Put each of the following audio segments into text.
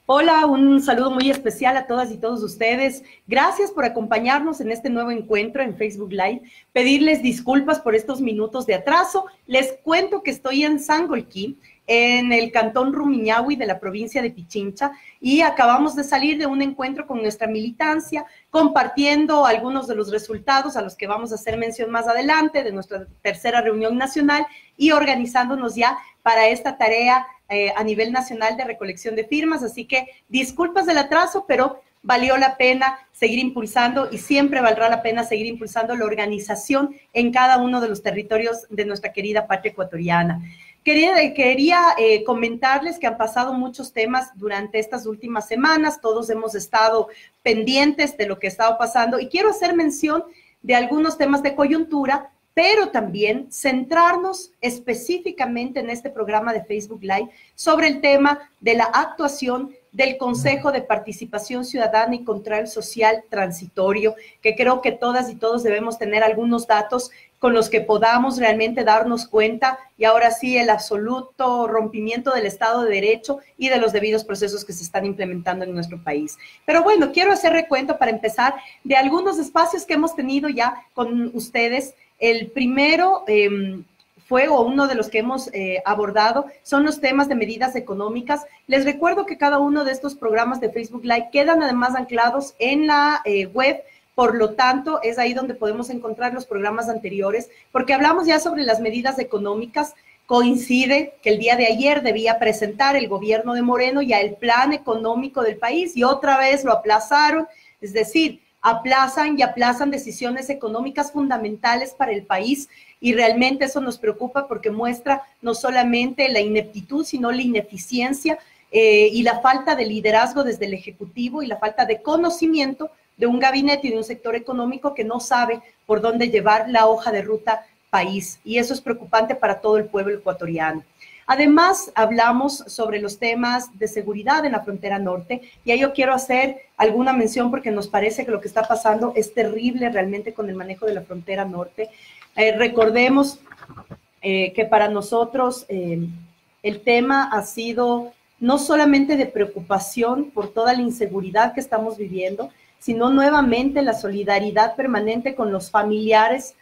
Hola, un saludo muy especial a todas y todos ustedes. Gracias por acompañarnos en este nuevo encuentro en Facebook Live. Pedirles disculpas por estos minutos de atraso. Les cuento que estoy en Sangolquí, en el cantón Rumiñahui de la provincia de Pichincha, y acabamos de salir de un encuentro con nuestra militancia, compartiendo algunos de los resultados a los que vamos a hacer mención más adelante de nuestra tercera reunión nacional y organizándonos ya para esta tarea a nivel nacional de recolección de firmas. Así que disculpas del atraso, pero valió la pena seguir impulsando y siempre valdrá la pena seguir impulsando la organización en cada uno de los territorios de nuestra querida patria ecuatoriana. Quería comentarles que han pasado muchos temas durante estas últimas semanas, todos hemos estado pendientes de lo que ha estado pasando y quiero hacer mención de algunos temas de coyuntura, pero también centrarnos específicamente en este programa de Facebook Live sobre el tema de la actuación del Consejo de Participación Ciudadana y Control Social Transitorio, que creo que todas y todos debemos tener algunos datos con los que podamos realmente darnos cuenta y ahora sí el absoluto rompimiento del Estado de Derecho y de los debidos procesos que se están implementando en nuestro país. Pero bueno, quiero hacer recuento para empezar de algunos espacios que hemos tenido ya con ustedes. El primero fue, o uno de los que hemos abordado, son los temas de medidas económicas. Les recuerdo que cada uno de estos programas de Facebook Live quedan además anclados en la web. Por lo tanto, es ahí donde podemos encontrar los programas anteriores, porque hablamos ya sobre las medidas económicas. Coincide que el día de ayer debía presentar el gobierno de Moreno ya el plan económico del país y otra vez lo aplazaron, es decir, aplazan y aplazan decisiones económicas fundamentales para el país y realmente eso nos preocupa porque muestra no solamente la ineptitud, sino la ineficiencia y la falta de liderazgo desde el Ejecutivo y la falta de conocimiento de un gabinete y de un sector económico que no sabe por dónde llevar la hoja de ruta país. Y eso es preocupante para todo el pueblo ecuatoriano. Además, hablamos sobre los temas de seguridad en la frontera norte y ahí yo quiero hacer alguna mención porque nos parece que lo que está pasando es terrible realmente con el manejo de la frontera norte. Recordemos que para nosotros el tema ha sido no solamente de preocupación por toda la inseguridad que estamos viviendo, sino nuevamente la solidaridad permanente con los familiares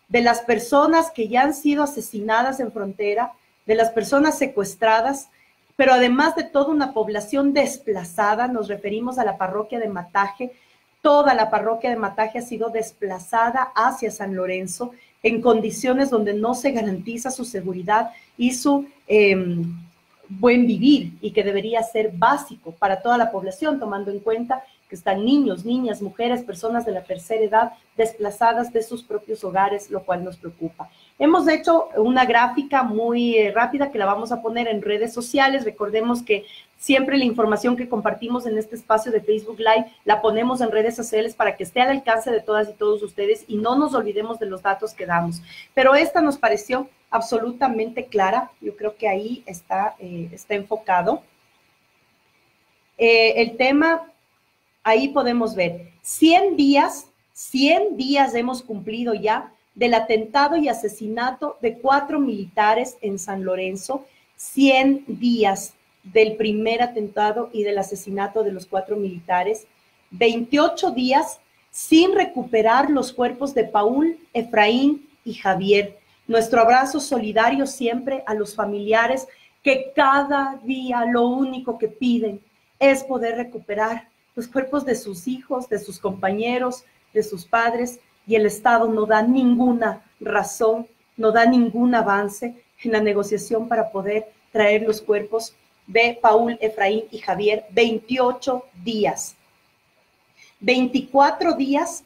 de las personas que ya han sido asesinadas en frontera, de las personas secuestradas, pero además de toda una población desplazada. Nos referimos a la parroquia de Mataje. Toda la parroquia de Mataje ha sido desplazada hacia San Lorenzo en condiciones donde no se garantiza su seguridad y su buen vivir, y que debería ser básico para toda la población, tomando en cuenta que están niños, niñas, mujeres, personas de la tercera edad desplazadas de sus propios hogares, lo cual nos preocupa. Hemos hecho una gráfica muy rápida que la vamos a poner en redes sociales. Recordemos que siempre la información que compartimos en este espacio de Facebook Live la ponemos en redes sociales para que esté al alcance de todas y todos ustedes y no nos olvidemos de los datos que damos. Pero esta nos pareció absolutamente clara. Yo creo que ahí está enfocado. El tema, ahí podemos ver, 100 días hemos cumplido ya del atentado y asesinato de 4 militares en San Lorenzo, 100 días del primer atentado y del asesinato de los 4 militares, 28 días sin recuperar los cuerpos de Paul, Efraín y Javier. Nuestro abrazo solidario siempre a los familiares que cada día lo único que piden es poder recuperar los cuerpos de sus hijos, de sus compañeros, de sus padres, y el Estado no da ninguna razón, no da ningún avance en la negociación para poder traer los cuerpos de Paul, Efraín y Javier. 28 días, 24 días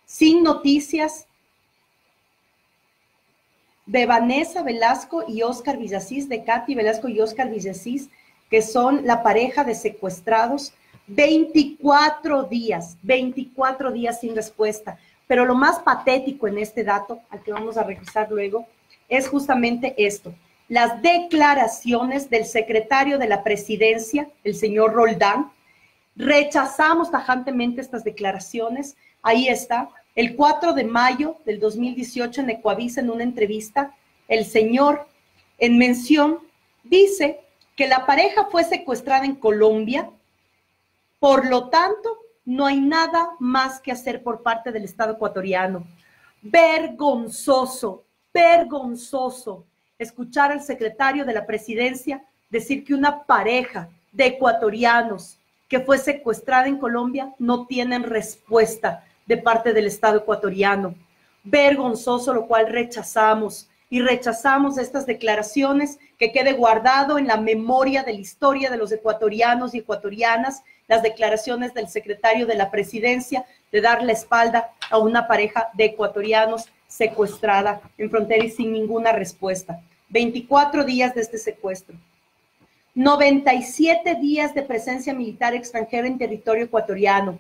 sin noticias de Vanessa Velasco y Oscar Villasís, de Katy Velasco y Oscar Villasís, que son la pareja de secuestrados. 24 días sin respuesta. Pero lo más patético en este dato, al que vamos a regresar luego, es justamente esto: las declaraciones del secretario de la presidencia, el señor Roldán. Rechazamos tajantemente estas declaraciones. Ahí está, el 4 de mayo del 2018 en Ecuavisa, en una entrevista, el señor, en mención, dice que la pareja fue secuestrada en Colombia Por lo tanto, no hay nada más que hacer por parte del Estado ecuatoriano. Vergonzoso, vergonzoso escuchar al secretario de la Presidencia decir que una pareja de ecuatorianos que fue secuestrada en Colombia no tienen respuesta de parte del Estado ecuatoriano. Vergonzoso, lo cual rechazamos. Y rechazamos estas declaraciones, que quede guardado en la memoria de la historia de los ecuatorianos y ecuatorianas, las declaraciones del secretario de la Presidencia de dar la espalda a una pareja de ecuatorianos secuestrada en frontera y sin ninguna respuesta. 24 días de este secuestro. 97 días de presencia militar extranjera en territorio ecuatoriano.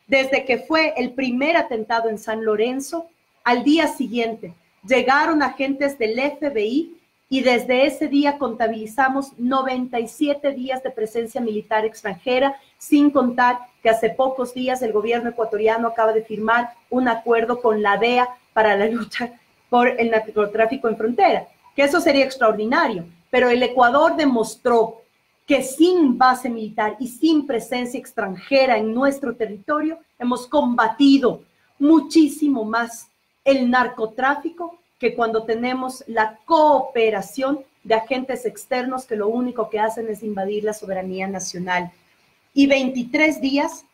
Desde que fue el primer atentado en San Lorenzo, al día siguiente llegaron agentes del FBI y desde ese día contabilizamos 97 días de presencia militar extranjera, sin contar que hace pocos días el gobierno ecuatoriano acaba de firmar un acuerdo con la DEA para la lucha por el narcotráfico en frontera, que eso sería extraordinario, pero el Ecuador demostró que sin base militar y sin presencia extranjera en nuestro territorio hemos combatido muchísimo más el narcotráfico que cuando tenemos la cooperación de agentes externos que lo único que hacen es invadir la soberanía nacional. Y 23 días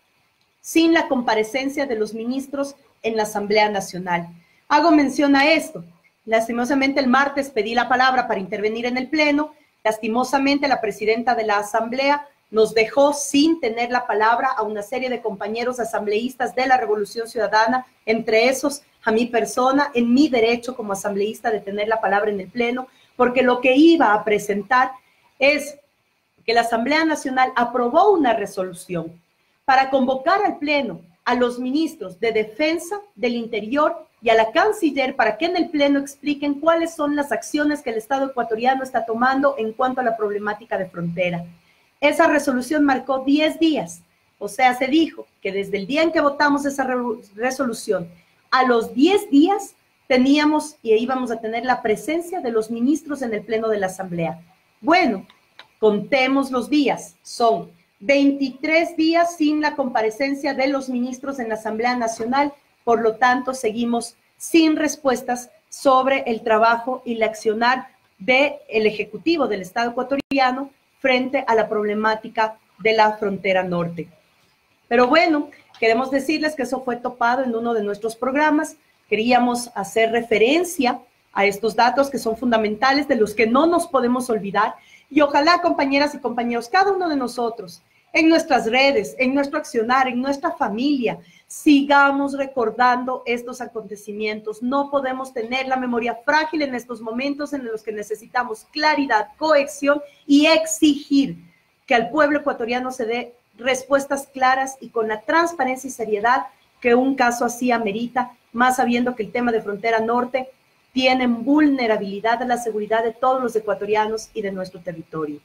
sin la comparecencia de los ministros en la Asamblea Nacional. Hago mención a esto. Lastimosamente el martes pedí la palabra para intervenir en el Pleno. Lastimosamente la presidenta de la Asamblea nos dejó sin tener la palabra a una serie de compañeros asambleístas de la Revolución Ciudadana, entre esos a mi persona, en mi derecho como asambleísta de tener la palabra en el Pleno, porque lo que iba a presentar es que la Asamblea Nacional aprobó una resolución para convocar al Pleno a los ministros de Defensa, del Interior y a la Canciller para que en el Pleno expliquen cuáles son las acciones que el Estado ecuatoriano está tomando en cuanto a la problemática de frontera. Esa resolución marcó 10 días, o sea, se dijo que desde el día en que votamos esa resolución, a los 10 días teníamos y íbamos a tener la presencia de los ministros en el Pleno de la Asamblea. Bueno, contemos los días, son 23 días sin la comparecencia de los ministros en la Asamblea Nacional, por lo tanto, seguimos sin respuestas sobre el trabajo y el accionar del Ejecutivo del Estado ecuatoriano frente a la problemática de la frontera norte. Pero bueno, queremos decirles que eso fue topado en uno de nuestros programas. Queríamos hacer referencia a estos datos que son fundamentales, de los que no nos podemos olvidar. Y ojalá, compañeras y compañeros, cada uno de nosotros, en nuestras redes, en nuestro accionar, en nuestra familia, sigamos recordando estos acontecimientos. No podemos tener la memoria frágil en estos momentos en los que necesitamos claridad, cohesión y exigir que al pueblo ecuatoriano se dé respuestas claras y con la transparencia y seriedad que un caso así amerita, más sabiendo que el tema de frontera norte tiene vulnerabilidad a la seguridad de todos los ecuatorianos y de nuestro territorio.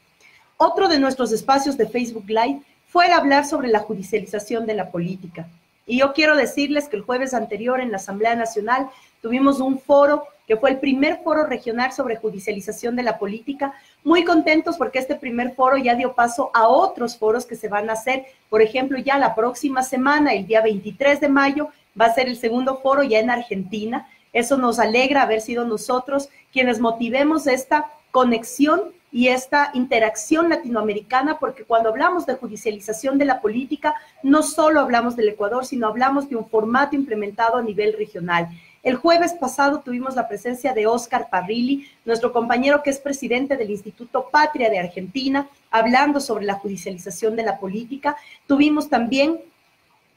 Otro de nuestros espacios de Facebook Live fue el hablar sobre la judicialización de la política. Y yo quiero decirles que el jueves anterior en la Asamblea Nacional tuvimos un foro que fue el primer foro regional sobre judicialización de la política. Muy contentos porque este primer foro ya dio paso a otros foros que se van a hacer. Por ejemplo, ya la próxima semana, el día 23 de mayo, va a ser el segundo foro ya en Argentina. Eso nos alegra haber sido nosotros quienes motivemos esta conexión y esta interacción latinoamericana, porque cuando hablamos de judicialización de la política, no solo hablamos del Ecuador, sino hablamos de un formato implementado a nivel regional. El jueves pasado tuvimos la presencia de Oscar Parrilli, nuestro compañero que es presidente del Instituto Patria de Argentina, hablando sobre la judicialización de la política. Tuvimos también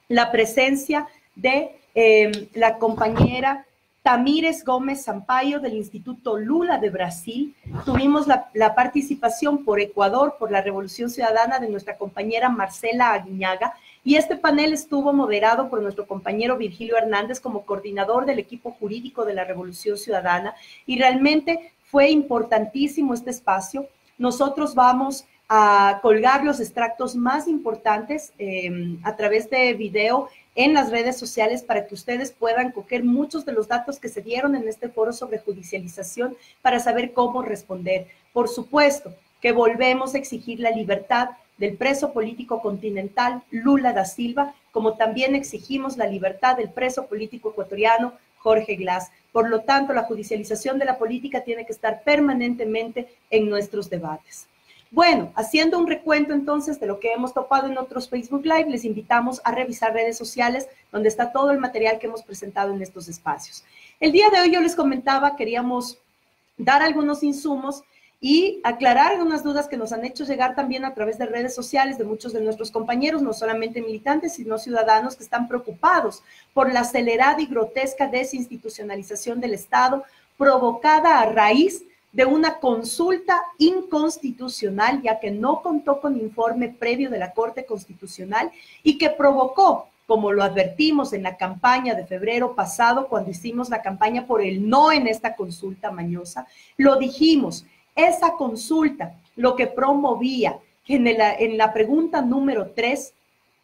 la presencia de la compañera Tamires Gómez Sampaio del Instituto Lula de Brasil. Tuvimos la participación por Ecuador, por la Revolución Ciudadana, de nuestra compañera Marcela Aguiñaga, y este panel estuvo moderado por nuestro compañero Virgilio Hernández como coordinador del equipo jurídico de la Revolución Ciudadana, y realmente fue importantísimo este espacio. Nosotros vamos a colgar los extractos más importantes a través de video en las redes sociales para que ustedes puedan coger muchos de los datos que se dieron en este foro sobre judicialización para saber cómo responder. Por supuesto que volvemos a exigir la libertad del preso político continental Lula da Silva, como también exigimos la libertad del preso político ecuatoriano Jorge Glass. Por lo tanto, la judicialización de la política tiene que estar permanentemente en nuestros debates. Bueno, haciendo un recuento entonces de lo que hemos topado en otros Facebook Live, les invitamos a revisar redes sociales donde está todo el material que hemos presentado en estos espacios. El día de hoy yo les comentaba, queríamos dar algunos insumos y aclarar algunas dudas que nos han hecho llegar también a través de redes sociales de muchos de nuestros compañeros, no solamente militantes, sino ciudadanos que están preocupados por la acelerada y grotesca desinstitucionalización del Estado provocada a raíz de una consulta inconstitucional, ya que no contó con informe previo de la Corte Constitucional y que provocó, como lo advertimos en la campaña de febrero pasado, cuando hicimos la campaña por el no en esta consulta mañosa, lo dijimos, esa consulta lo que promovía en la pregunta número 3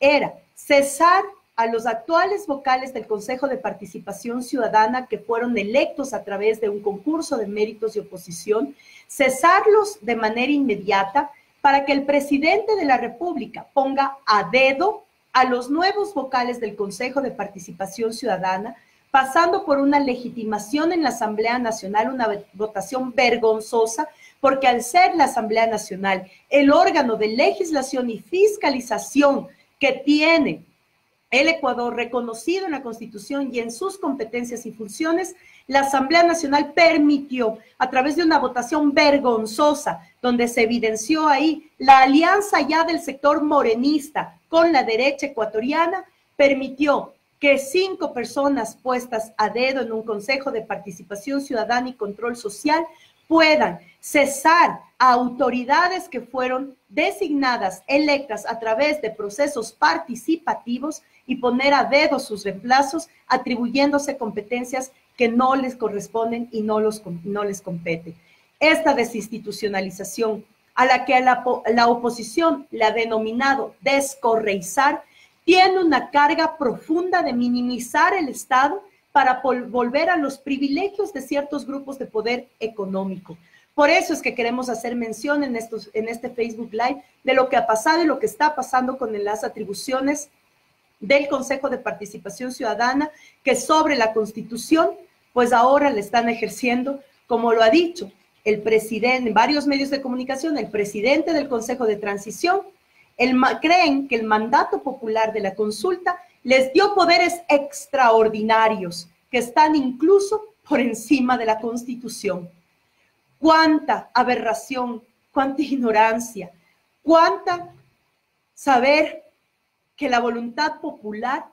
era cesar a los actuales vocales del Consejo de Participación Ciudadana que fueron electos a través de un concurso de méritos y oposición, cesarlos de manera inmediata para que el presidente de la República ponga a dedo a los nuevos vocales del Consejo de Participación Ciudadana, pasando por una legitimación en la Asamblea Nacional, una votación vergonzosa, porque al ser la Asamblea Nacional el órgano de legislación y fiscalización que tiene el Ecuador reconocido en la Constitución y en sus competencias y funciones, la Asamblea Nacional permitió, a través de una votación vergonzosa, donde se evidenció ahí la alianza ya del sector morenista con la derecha ecuatoriana, permitió que 5 personas puestas a dedo en un Consejo de Participación Ciudadana y Control Social puedan cesar a autoridades que fueron designadas, electas a través de procesos participativos y poner a dedo sus reemplazos, atribuyéndose competencias que no les corresponden y no les compete. Esta desinstitucionalización, a la que la oposición la ha denominado descorreizar, tiene una carga profunda de minimizar el Estado para volver a los privilegios de ciertos grupos de poder económico. Por eso es que queremos hacer mención en este Facebook Live de lo que ha pasado y lo que está pasando con las atribuciones del Consejo de Participación Ciudadana, que sobre la Constitución, pues ahora le están ejerciendo, como lo ha dicho el presidente, en varios medios de comunicación, el presidente del Consejo de Transición, creen que el mandato popular de la consulta les dio poderes extraordinarios que están incluso por encima de la Constitución. Cuánta aberración, cuánta ignorancia, cuánta saber que la voluntad popular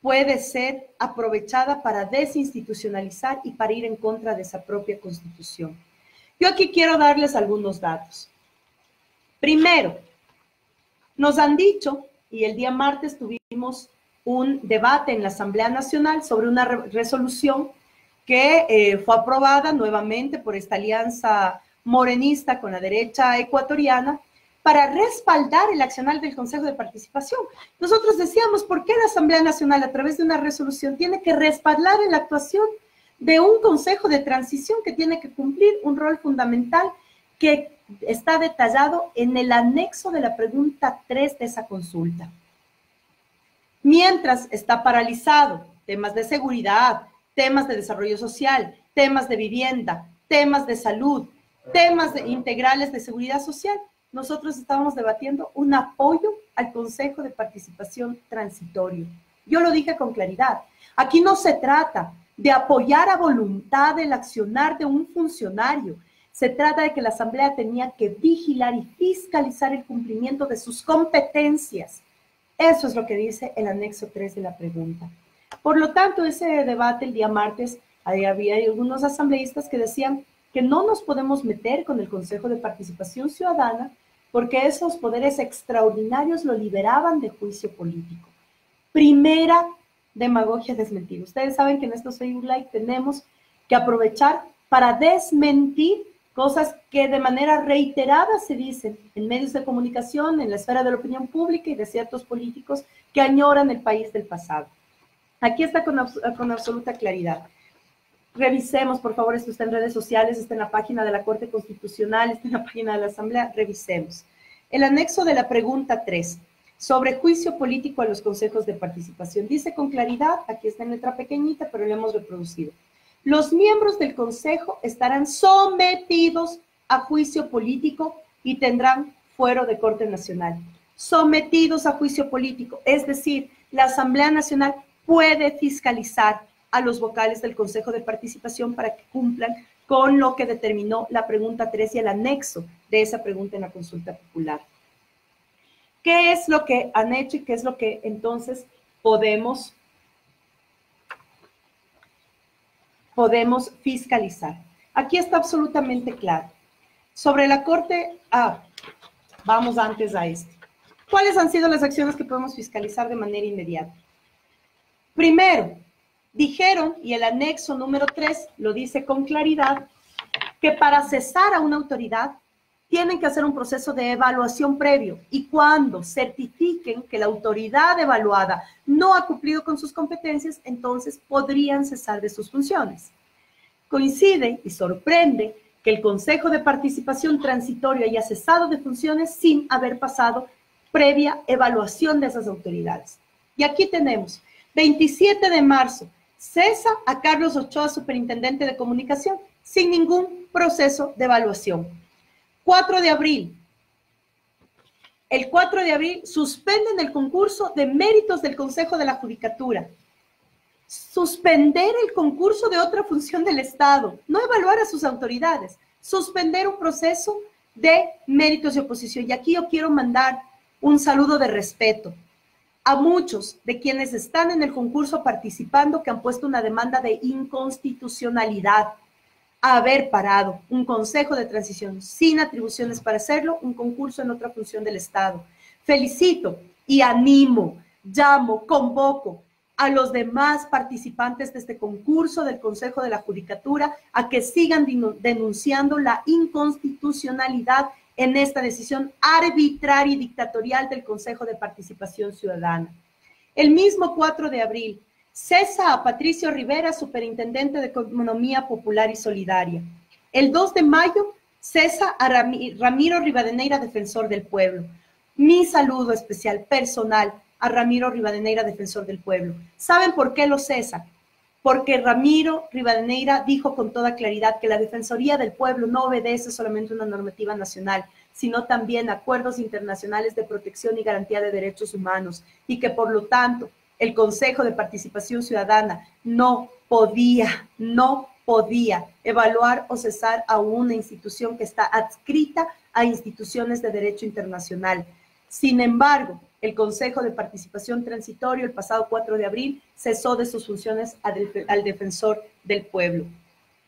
puede ser aprovechada para desinstitucionalizar y para ir en contra de esa propia Constitución. Yo aquí quiero darles algunos datos. Primero, nos han dicho, y el día martes tuvimos un debate en la Asamblea Nacional sobre una resolución que fue aprobada nuevamente por esta alianza morenista con la derecha ecuatoriana para respaldar el accionar del Consejo de Participación. Nosotros decíamos, ¿por qué la Asamblea Nacional a través de una resolución tiene que respaldar la actuación de un Consejo de Transición que tiene que cumplir un rol fundamental que está detallado en el anexo de la pregunta 3 de esa consulta? Mientras está paralizado temas de seguridad, temas de desarrollo social, temas de vivienda, temas de salud, temas integrales de seguridad social, nosotros estábamos debatiendo un apoyo al Consejo de Participación Transitorio. Yo lo dije con claridad. Aquí no se trata de apoyar a voluntad el accionar de un funcionario. Se trata de que la Asamblea tenía que vigilar y fiscalizar el cumplimiento de sus competencias. Eso es lo que dice el anexo 3 de la pregunta. Por lo tanto, ese debate el día martes, había algunos asambleístas que decían que no nos podemos meter con el Consejo de Participación Ciudadana porque esos poderes extraordinarios lo liberaban de juicio político. Primera demagogia desmentida. Ustedes saben que en estos Facebook Live tenemos que aprovechar para desmentir cosas que de manera reiterada se dicen en medios de comunicación, en la esfera de la opinión pública y de ciertos políticos que añoran el país del pasado. Aquí está con absoluta claridad. Revisemos, por favor, esto está en redes sociales, está en la página de la Corte Constitucional, está en la página de la Asamblea, revisemos. El anexo de la pregunta 3, sobre juicio político a los consejos de participación. Dice con claridad, aquí está en letra pequeñita, pero lo hemos reproducido. Los miembros del consejo estarán sometidos a juicio político y tendrán fuero de Corte Nacional. Sometidos a juicio político, es decir, la Asamblea Nacional puede fiscalizar a los vocales del Consejo de Participación para que cumplan con lo que determinó la pregunta 3 y el anexo de esa pregunta en la consulta popular. ¿Qué es lo que han hecho y qué es lo que entonces podemos fiscalizar? Aquí está absolutamente claro. Sobre la Corte, vamos antes a esto. ¿Cuáles han sido las acciones que podemos fiscalizar de manera inmediata? Primero, dijeron, y el anexo número 3 lo dice con claridad, que para cesar a una autoridad tienen que hacer un proceso de evaluación previo y cuando certifiquen que la autoridad evaluada no ha cumplido con sus competencias, entonces podrían cesar de sus funciones. Coincide y sorprende que el Consejo de Participación Transitorio haya cesado de funciones sin haber pasado previa evaluación de esas autoridades. Y aquí tenemos, 27 de marzo, cesa a Carlos Ochoa, superintendente de comunicación, sin ningún proceso de evaluación. 4 de abril. El 4 de abril suspenden el concurso de méritos del Consejo de la Judicatura. Suspender el concurso de otra función del Estado, no evaluar a sus autoridades, suspender un proceso de méritos de oposición. Y aquí yo quiero mandar un saludo de respeto a muchos de quienes están en el concurso participando que han puesto una demanda de inconstitucionalidad a haber parado un consejo de transición sin atribuciones para hacerlo, un concurso en otra función del Estado. Felicito y animo, llamo, convoco a los demás participantes de este concurso del Consejo de la Judicatura a que sigan denunciando la inconstitucionalidad en esta decisión arbitraria y dictatorial del Consejo de Participación Ciudadana. El mismo 4 de abril, cesa a Patricio Rivera, superintendente de Economía Popular y Solidaria. El 2 de mayo, cesa a Ramiro Rivadeneira, defensor del pueblo. Mi saludo especial, personal, a Ramiro Rivadeneira, defensor del pueblo. ¿Saben por qué lo cesa? Porque Ramiro Rivadeneira dijo con toda claridad que la Defensoría del Pueblo no obedece solamente a una normativa nacional, sino también a acuerdos internacionales de protección y garantía de derechos humanos, y que por lo tanto el Consejo de Participación Ciudadana no podía evaluar o cesar a una institución que está adscrita a instituciones de derecho internacional. Sin embargo, el Consejo de Participación Transitorio el pasado 4 de abril cesó de sus funciones al defensor del pueblo.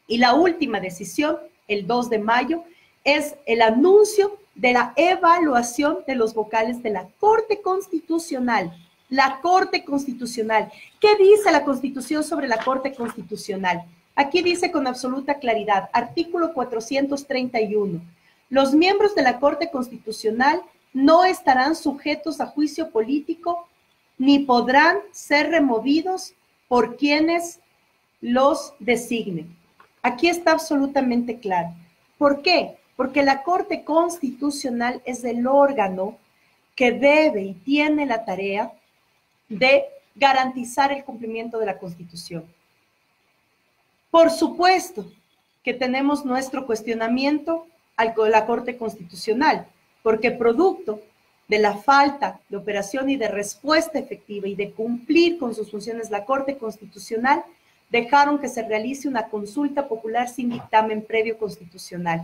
Y la última decisión, el 2 de mayo, es el anuncio de la evaluación de los vocales de la Corte Constitucional. La Corte Constitucional. ¿Qué dice la Constitución sobre la Corte Constitucional? Aquí dice con absoluta claridad, artículo 431, los miembros de la Corte Constitucional no estarán sujetos a juicio político ni podrán ser removidos por quienes los designen. Aquí está absolutamente claro. ¿Por qué? Porque la Corte Constitucional es el órgano que debe y tiene la tarea de garantizar el cumplimiento de la Constitución. Por supuesto que tenemos nuestro cuestionamiento a la Corte Constitucional, porque producto de la falta de operación y de respuesta efectiva y de cumplir con sus funciones, la Corte Constitucional dejaron que se realice una consulta popular sin dictamen previo constitucional.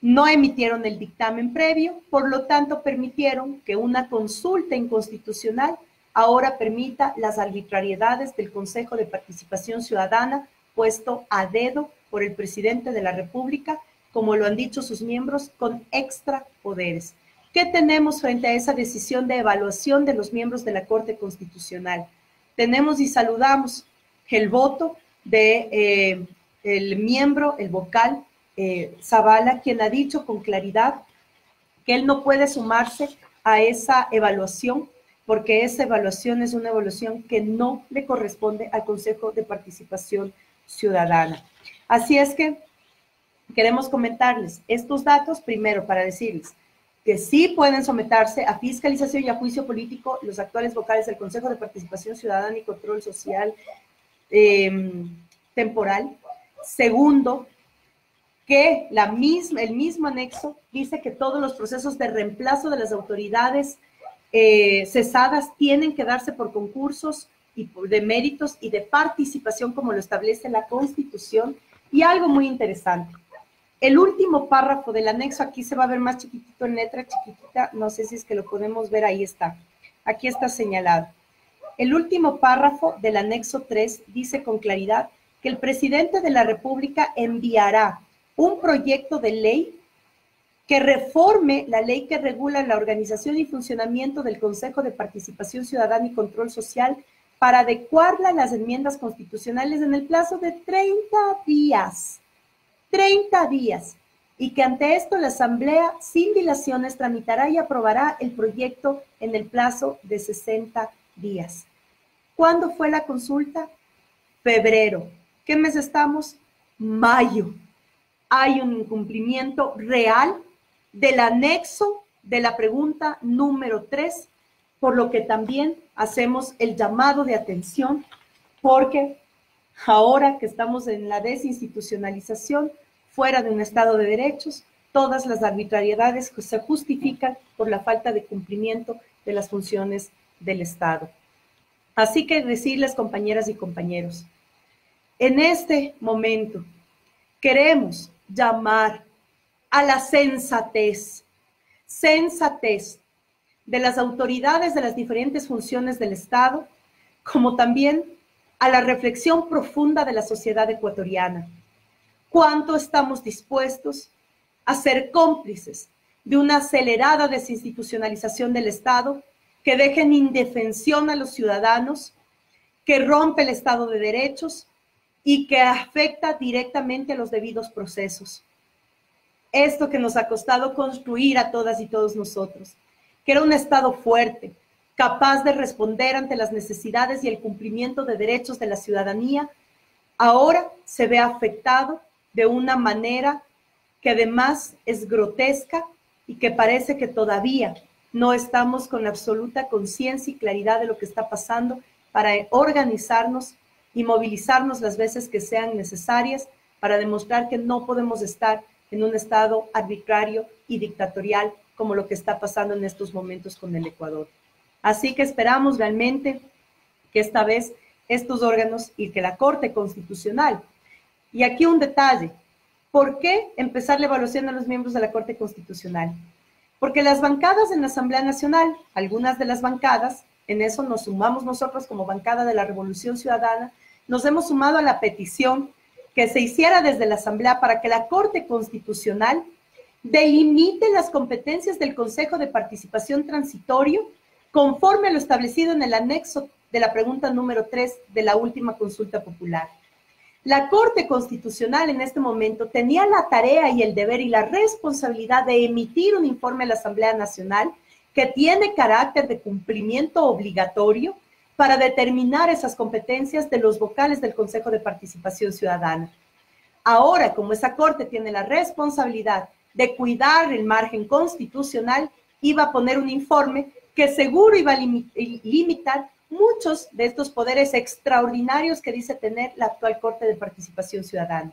No emitieron el dictamen previo, por lo tanto permitieron que una consulta inconstitucional ahora permita las arbitrariedades del Consejo de Participación Ciudadana puesto a dedo por el presidente de la República, como lo han dicho sus miembros, con extra poderes. ¿Qué tenemos frente a esa decisión de evaluación de los miembros de la Corte Constitucional? Tenemos y saludamos el voto de el miembro, el vocal, Zavala, quien ha dicho con claridad que él no puede sumarse a esa evaluación porque esa evaluación es una evaluación que no le corresponde al Consejo de Participación Ciudadana. Así es que queremos comentarles estos datos, primero para decirles que sí pueden someterse a fiscalización y a juicio político los actuales vocales del Consejo de Participación Ciudadana y Control Social temporal. Segundo, que el mismo anexo dice que todos los procesos de reemplazo de las autoridades cesadas tienen que darse por concursos y de méritos y de participación como lo establece la Constitución. Y algo muy interesante, el último párrafo del anexo, aquí se va a ver más chiquitito en letra chiquitita, no sé si es que lo podemos ver, ahí está, aquí está señalado. El último párrafo del anexo 3 dice con claridad que el presidente de la República enviará un proyecto de ley que reforme la ley que regula la organización y funcionamiento del Consejo de Participación Ciudadana y Control Social para adecuarla a las enmiendas constitucionales en el plazo de 30 días. 30 días. Y que ante esto la Asamblea, sin dilaciones, tramitará y aprobará el proyecto en el plazo de 60 días. ¿Cuándo fue la consulta? Febrero. ¿Qué mes estamos? Mayo. Hay un incumplimiento real del anexo de la pregunta número 3, por lo que también hacemos el llamado de atención, porque ahora que estamos en la desinstitucionalización, fuera de un Estado de derechos, todas las arbitrariedades se justifican por la falta de cumplimiento de las funciones del Estado. Así que decirles, compañeras y compañeros, en este momento queremos llamar a la sensatez de las autoridades de las diferentes funciones del Estado, como también a la reflexión profunda de la sociedad ecuatoriana. ¿Cuánto estamos dispuestos a ser cómplices de una acelerada desinstitucionalización del Estado que deje en indefensión a los ciudadanos, que rompe el Estado de derechos y que afecta directamente a los debidos procesos? Esto que nos ha costado construir a todas y todos nosotros, que era un Estado fuerte, capaz de responder ante las necesidades y el cumplimiento de derechos de la ciudadanía, ahora se ve afectado de una manera que además es grotesca y que parece que todavía no estamos con absoluta conciencia y claridad de lo que está pasando para organizarnos y movilizarnos las veces que sean necesarias para demostrar que no podemos estar en un Estado arbitrario y dictatorial como lo que está pasando en estos momentos con el Ecuador. Así que esperamos realmente que esta vez estos órganos y que la Corte Constitucional, y aquí un detalle, ¿por qué empezar la evaluación a los miembros de la Corte Constitucional? Porque las bancadas en la Asamblea Nacional, algunas de las bancadas, en eso nos sumamos nosotros como bancada de la Revolución Ciudadana, nos hemos sumado a la petición que se hiciera desde la Asamblea para que la Corte Constitucional delimite las competencias del Consejo de Participación Transitorio conforme a lo establecido en el anexo de la pregunta número 3 de la última consulta popular. La Corte Constitucional en este momento tenía la tarea y el deber y la responsabilidad de emitir un informe a la Asamblea Nacional que tiene carácter de cumplimiento obligatorio para determinar esas competencias de los vocales del Consejo de Participación Ciudadana. Ahora, como esa Corte tiene la responsabilidad de cuidar el margen constitucional, iba a poner un informe que seguro iba a limitar muchos de estos poderes extraordinarios que dice tener la actual Corte de Participación Ciudadana.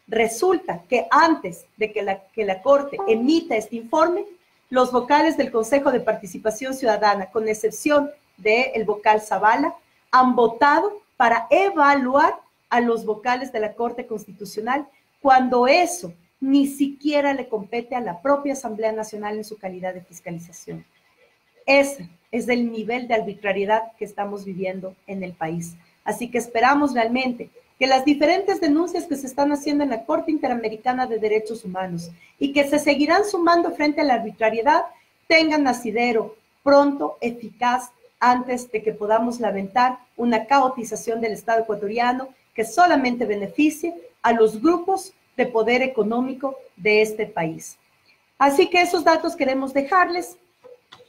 Resulta que antes de que la Corte emita este informe, los vocales del Consejo de Participación Ciudadana, con excepción del vocal Zavala, han votado para evaluar a los vocales de la Corte Constitucional cuando eso ni siquiera le compete a la propia Asamblea Nacional en su calidad de fiscalización. Ese es el nivel de arbitrariedad que estamos viviendo en el país. Así que esperamos realmente que las diferentes denuncias que se están haciendo en la Corte Interamericana de Derechos Humanos y que se seguirán sumando frente a la arbitrariedad tengan asidero pronto, eficaz, antes de que podamos lamentar una caotización del Estado ecuatoriano que solamente beneficie a los grupos de poder económico de este país. Así que esos datos queremos dejarles,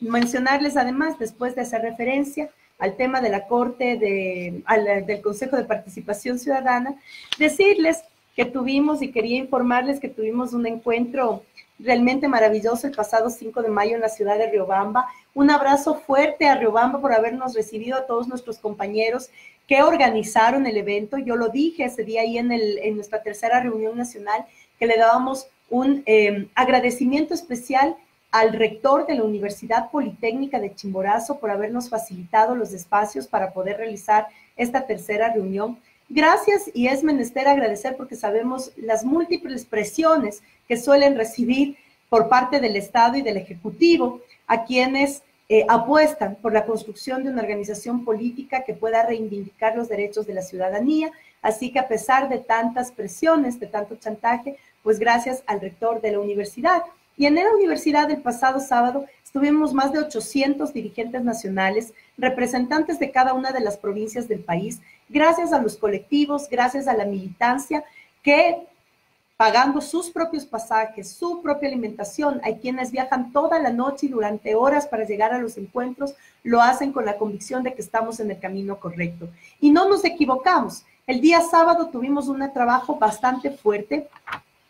mencionarles además, después de hacer referencia al tema de la Corte, del Consejo de Participación Ciudadana, decirles que tuvimos, y quería informarles que tuvimos un encuentro realmente maravilloso el pasado 5 de mayo en la ciudad de Riobamba. Un abrazo fuerte a Riobamba por habernos recibido, a todos nuestros compañeros que organizaron el evento. Yo lo dije ese día ahí en nuestra tercera reunión nacional, que le dábamos un agradecimiento especial al rector de la Universidad Politécnica de Chimborazo por habernos facilitado los espacios para poder realizar esta tercera reunión. Gracias, y es menester agradecer porque sabemos las múltiples presiones que suelen recibir por parte del Estado y del Ejecutivo a quienes apuestan por la construcción de una organización política que pueda reivindicar los derechos de la ciudadanía. Así que a pesar de tantas presiones, de tanto chantaje, pues gracias al rector de la universidad. Y en la universidad el pasado sábado estuvimos más de 800 dirigentes nacionales, representantes de cada una de las provincias del país, gracias a los colectivos, gracias a la militancia, que pagando sus propios pasajes, su propia alimentación, hay quienes viajan toda la noche y durante horas para llegar a los encuentros, lo hacen con la convicción de que estamos en el camino correcto. Y no nos equivocamos. El día sábado tuvimos un trabajo bastante fuerte,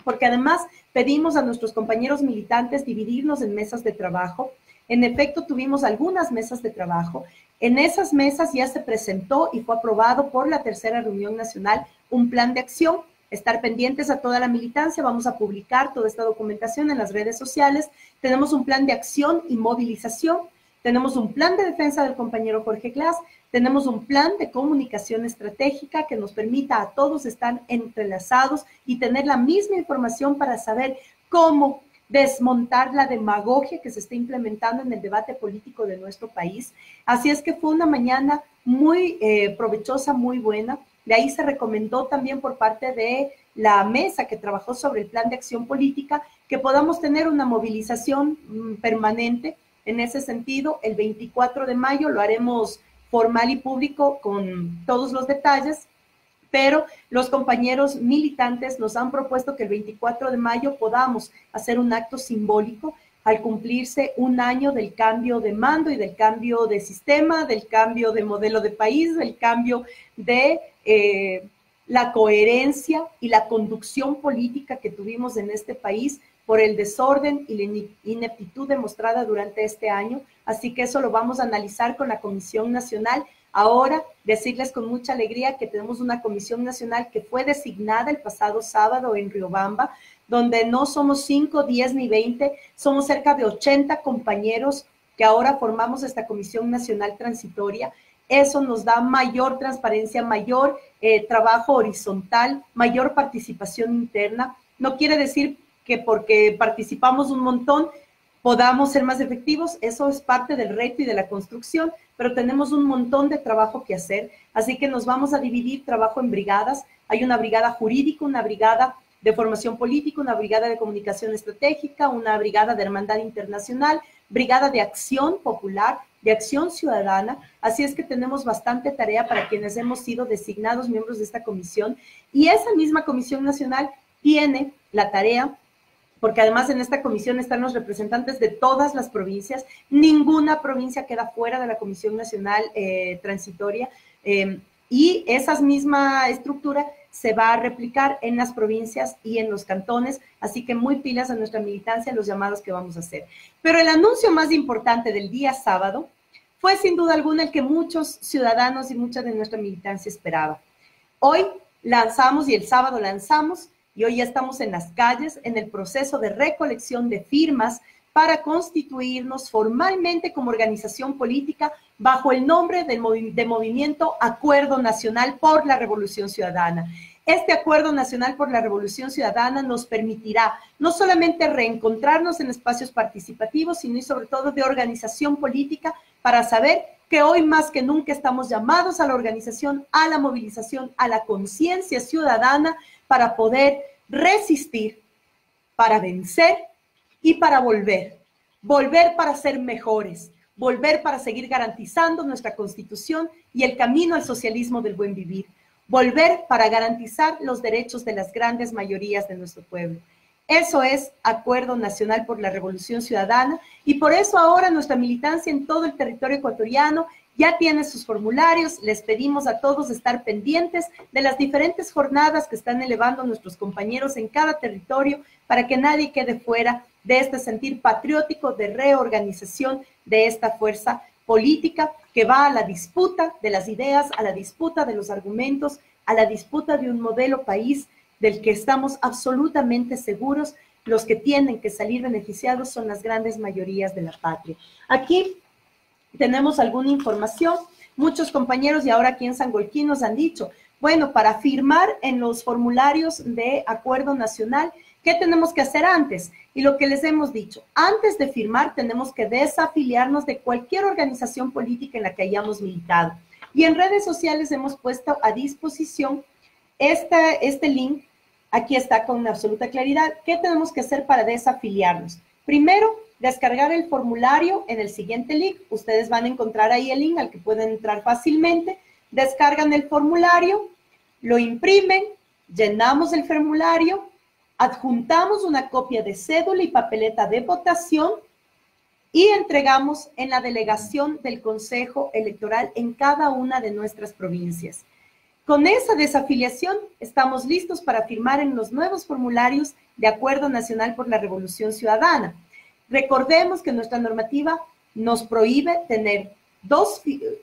porque además pedimos a nuestros compañeros militantes dividirnos en mesas de trabajo. En efecto, tuvimos algunas mesas de trabajo. En esas mesas ya se presentó y fue aprobado por la tercera reunión nacional un plan de acción. Estar pendientes a toda la militancia, vamos a publicar toda esta documentación en las redes sociales. Tenemos un plan de acción y movilización, tenemos un plan de defensa del compañero Jorge Glass, tenemos un plan de comunicación estratégica que nos permita a todos estar entrelazados y tener la misma información para saber cómo desmontar la demagogia que se está implementando en el debate político de nuestro país. Así es que fue una mañana muy provechosa, muy buena. De ahí se recomendó también por parte de la mesa que trabajó sobre el plan de acción política que podamos tener una movilización permanente. En ese sentido, el 24 de mayo lo haremos formal y público con todos los detalles, pero los compañeros militantes nos han propuesto que el 24 de mayo podamos hacer un acto simbólico al cumplirse un año del cambio de mando y del cambio de sistema, del cambio de modelo de país, del cambio de la coherencia y la conducción política que tuvimos en este país por el desorden y la ineptitud demostrada durante este año. Así que eso lo vamos a analizar con la Comisión Nacional. Ahora, decirles con mucha alegría que tenemos una Comisión Nacional que fue designada el pasado sábado en Riobamba, donde no somos 5, 10 ni 20, somos cerca de 80 compañeros que ahora formamos esta Comisión Nacional Transitoria. Eso nos da mayor transparencia, mayor trabajo horizontal, mayor participación interna. No quiere decir que porque participamos un montón podamos ser más efectivos, eso es parte del reto y de la construcción, pero tenemos un montón de trabajo que hacer, así que nos vamos a dividir trabajo en brigadas. Hay una brigada jurídica, una brigada de formación política, una brigada de comunicación estratégica, una brigada de hermandad internacional, brigada de acción popular, de acción ciudadana. Así es que tenemos bastante tarea para quienes hemos sido designados miembros de esta comisión, y esa misma Comisión Nacional tiene la tarea, porque además en esta comisión están los representantes de todas las provincias, ninguna provincia queda fuera de la Comisión Nacional Transitoria, y esa misma estructura se va a replicar en las provincias y en los cantones, así que muy pilas a nuestra militancia, los llamados que vamos a hacer. Pero el anuncio más importante del día sábado fue sin duda alguna el que muchos ciudadanos y mucha de nuestra militancia esperaba. Hoy lanzamos y el sábado lanzamos, y hoy ya estamos en las calles en el proceso de recolección de firmas para constituirnos formalmente como organización política bajo el nombre de Movimiento Acuerdo Nacional por la Revolución Ciudadana. Este Acuerdo Nacional por la Revolución Ciudadana nos permitirá no solamente reencontrarnos en espacios participativos, sino y sobre todo de organización política, para saber que hoy más que nunca estamos llamados a la organización, a la movilización, a la conciencia ciudadana para poder resistir, para vencer y para volver. Volver para ser mejores, volver para seguir garantizando nuestra Constitución y el camino al socialismo del buen vivir. Volver para garantizar los derechos de las grandes mayorías de nuestro pueblo. Eso es Acuerdo Nacional por la Revolución Ciudadana y por eso ahora nuestra militancia en todo el territorio ecuatoriano ya tiene sus formularios. Les pedimos a todos estar pendientes de las diferentes jornadas que están elevando nuestros compañeros en cada territorio para que nadie quede fuera de este sentir patriótico de reorganización de esta fuerza política que va a la disputa de las ideas, a la disputa de los argumentos, a la disputa de un modelo país del que estamos absolutamente seguros. Los que tienen que salir beneficiados son las grandes mayorías de la patria. Aquí tenemos alguna información. Muchos compañeros y ahora aquí en Sangolquí nos han dicho, bueno, para firmar en los formularios de Acuerdo Nacional, ¿qué tenemos que hacer antes? Y lo que les hemos dicho, antes de firmar tenemos que desafiliarnos de cualquier organización política en la que hayamos militado. Y en redes sociales hemos puesto a disposición este link. Aquí está con absoluta claridad. ¿Qué tenemos que hacer para desafiliarnos? Primero, descargar el formulario en el siguiente link. Ustedes van a encontrar ahí el link al que pueden entrar fácilmente. Descargan el formulario, lo imprimen, llenamos el formulario, adjuntamos una copia de cédula y papeleta de votación y entregamos en la delegación del Consejo Electoral en cada una de nuestras provincias. Con esa desafiliación estamos listos para firmar en los nuevos formularios de Acuerdo Nacional por la Revolución Ciudadana. Recordemos que nuestra normativa nos prohíbe tener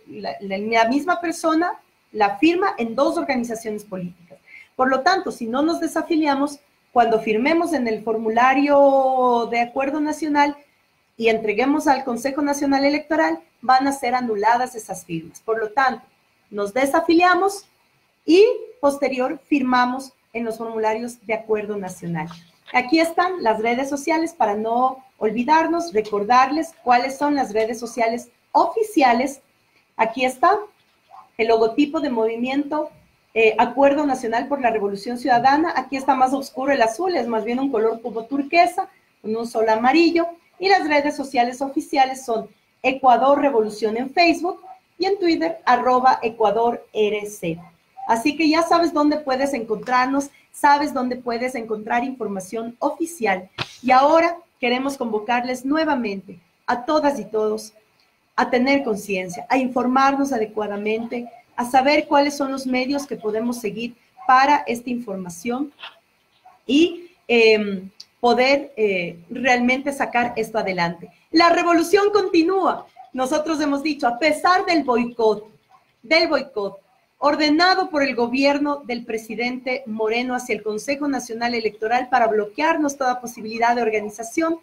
la misma persona la firma en dos organizaciones políticas. Por lo tanto, si no nos desafiliamos, cuando firmemos en el formulario de Acuerdo Nacional y entreguemos al Consejo Nacional Electoral, van a ser anuladas esas firmas. Por lo tanto, nos desafiliamos y posterior firmamos en los formularios de Acuerdo Nacional. Aquí están las redes sociales para no olvidarnos, recordarles cuáles son las redes sociales oficiales. Aquí está el logotipo de Movimiento Acuerdo Nacional por la Revolución Ciudadana. Aquí está más oscuro el azul, es más bien un color como turquesa, con un sol amarillo. Y las redes sociales oficiales son Ecuador Revolución en Facebook y en Twitter, @EcuadorRC. Así que ya sabes dónde puedes encontrarnos, sabes dónde puedes encontrar información oficial. Y ahora queremos convocarles nuevamente a todas y todos a tener conciencia, a informarnos adecuadamente, a saber cuáles son los medios que podemos seguir para esta información y poder realmente sacar esto adelante. La revolución continúa. Nosotros hemos dicho, a pesar del boicot ordenado por el gobierno del presidente Moreno hacia el Consejo Nacional Electoral para bloquearnos toda posibilidad de organización,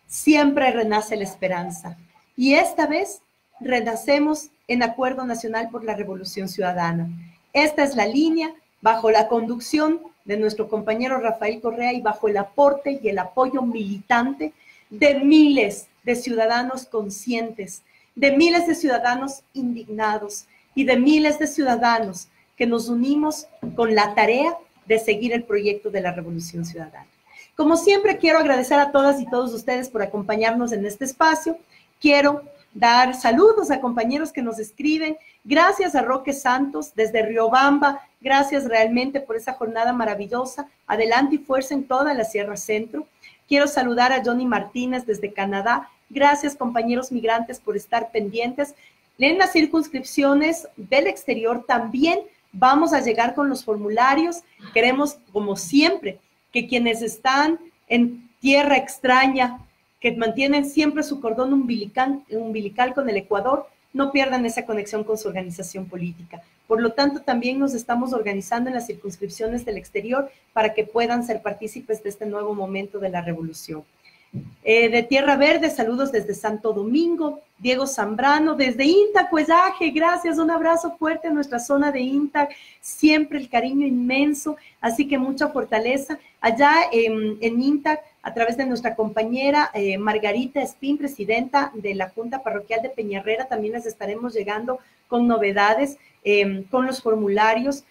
siempre renace la esperanza. Y esta vez renacemos en Acuerdo Nacional por la Revolución Ciudadana. Esta es la línea bajo la conducción de nuestro compañero Rafael Correa y bajo el aporte y el apoyo militante de miles de ciudadanos conscientes, de miles de ciudadanos indignados y de miles de ciudadanos que nos unimos con la tarea de seguir el proyecto de la Revolución Ciudadana. Como siempre, quiero agradecer a todas y todos ustedes por acompañarnos en este espacio. Quiero dar saludos a compañeros que nos escriben. Gracias a Roque Santos desde Riobamba. Gracias realmente por esa jornada maravillosa. Adelante y fuerza en toda la Sierra Centro. Quiero saludar a Johnny Martínez desde Canadá. Gracias, compañeros migrantes, por estar pendientes. En las circunscripciones del exterior también vamos a llegar con los formularios. Queremos, como siempre, que quienes están en tierra extraña, que mantienen siempre su cordón umbilical con el Ecuador, no pierdan esa conexión con su organización política. Por lo tanto, también nos estamos organizando en las circunscripciones del exterior para que puedan ser partícipes de este nuevo momento de la revolución. De Tierra Verde, saludos desde Santo Domingo. Diego Zambrano desde INTAC, Cuellaje, gracias, un abrazo fuerte a nuestra zona de INTAC, siempre el cariño inmenso, así que mucha fortaleza. Allá en INTAC, a través de nuestra compañera Margarita Espín, presidenta de la Junta Parroquial de Peñarrera, también les estaremos llegando con novedades, con los formularios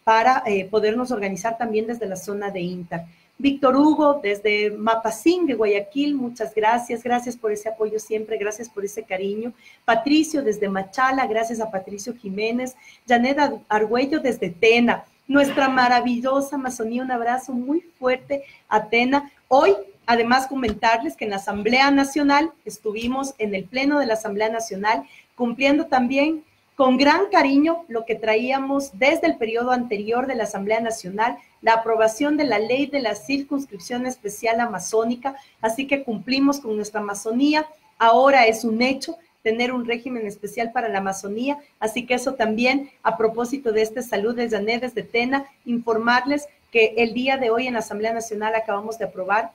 para podernos organizar también desde la zona de INTAC. Víctor Hugo, desde Mapacín, de Guayaquil, muchas gracias. Gracias por ese apoyo siempre, gracias por ese cariño. Patricio, desde Machala, gracias a Patricio Jiménez. Janet Argüello, desde Tena. nuestra maravillosa Amazonía. Un abrazo muy fuerte, Atena. Hoy, además, comentarles que en la Asamblea Nacional, estuvimos en el Pleno de la Asamblea Nacional, cumpliendo también con gran cariño lo que traíamos desde el periodo anterior de la Asamblea Nacional, la aprobación de la ley de la circunscripción especial amazónica, así que cumplimos con nuestra Amazonía. Ahora es un hecho tener un régimen especial para la Amazonía, así que eso también, a propósito de este Salud de Janet desde Tena, informarles que el día de hoy en la Asamblea Nacional acabamos de aprobar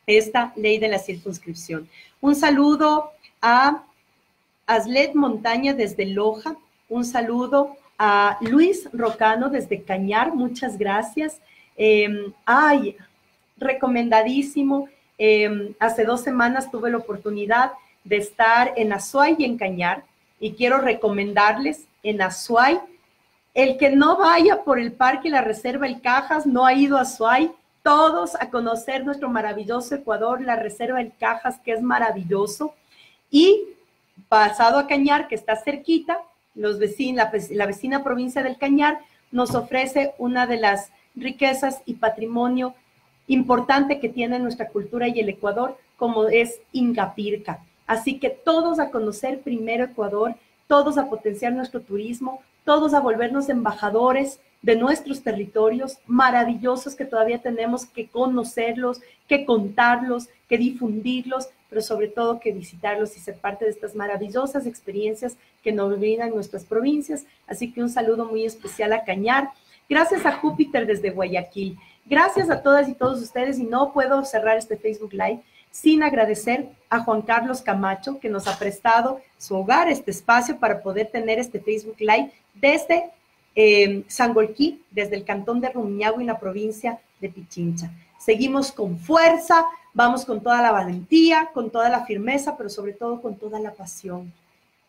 esta ley de la circunscripción. Un saludo a Aslet Montaña desde Loja, un saludo a Luis Rocano desde Cañar, muchas gracias. Recomendadísimo. Hace 2 semanas tuve la oportunidad de estar en Azuay y en Cañar, y quiero recomendarles en Azuay, el que no vaya por el parque y la reserva El Cajas, no ha ido a Azuay, todos a conocer nuestro maravilloso Ecuador, la reserva El Cajas, que es maravilloso, y pasado a Cañar, que está cerquita, la vecina provincia del Cañar nos ofrece una de las riquezas y patrimonio importante que tiene nuestra cultura y el Ecuador, como es Ingapirca. Así que todos a conocer primero Ecuador, todos a potenciar nuestro turismo, todos a volvernos embajadores de nuestros territorios maravillosos que todavía tenemos que conocerlos, que contarlos, que difundirlos, pero sobre todo que visitarlos y ser parte de estas maravillosas experiencias que nos brindan nuestras provincias. Así que un saludo muy especial a Cañar. Gracias a Júpiter desde Guayaquil. Gracias a todas y todos ustedes, y no puedo cerrar este Facebook Live sin agradecer a Juan Carlos Camacho, que nos ha prestado su hogar, este espacio, para poder tener este Facebook Live desde Sangolquí, desde el cantón de Rumiñahui, en la provincia de Pichincha. Seguimos con fuerza, vamos con toda la valentía, con toda la firmeza, pero sobre todo con toda la pasión.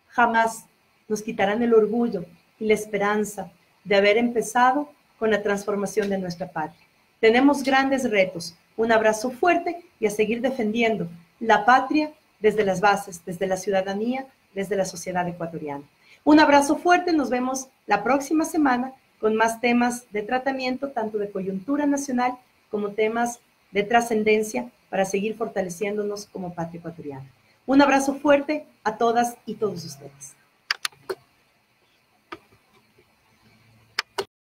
Jamás nos quitarán el orgullo y la esperanza de haber empezado con la transformación de nuestra patria. Tenemos grandes retos. Un abrazo fuerte y a seguir defendiendo la patria desde las bases, desde la ciudadanía, desde la sociedad ecuatoriana. Un abrazo fuerte, nos vemos la próxima semana con más temas de tratamiento, tanto de coyuntura nacional como temas de trascendencia para seguir fortaleciéndonos como patria ecuatoriana. Un abrazo fuerte a todas y todos ustedes.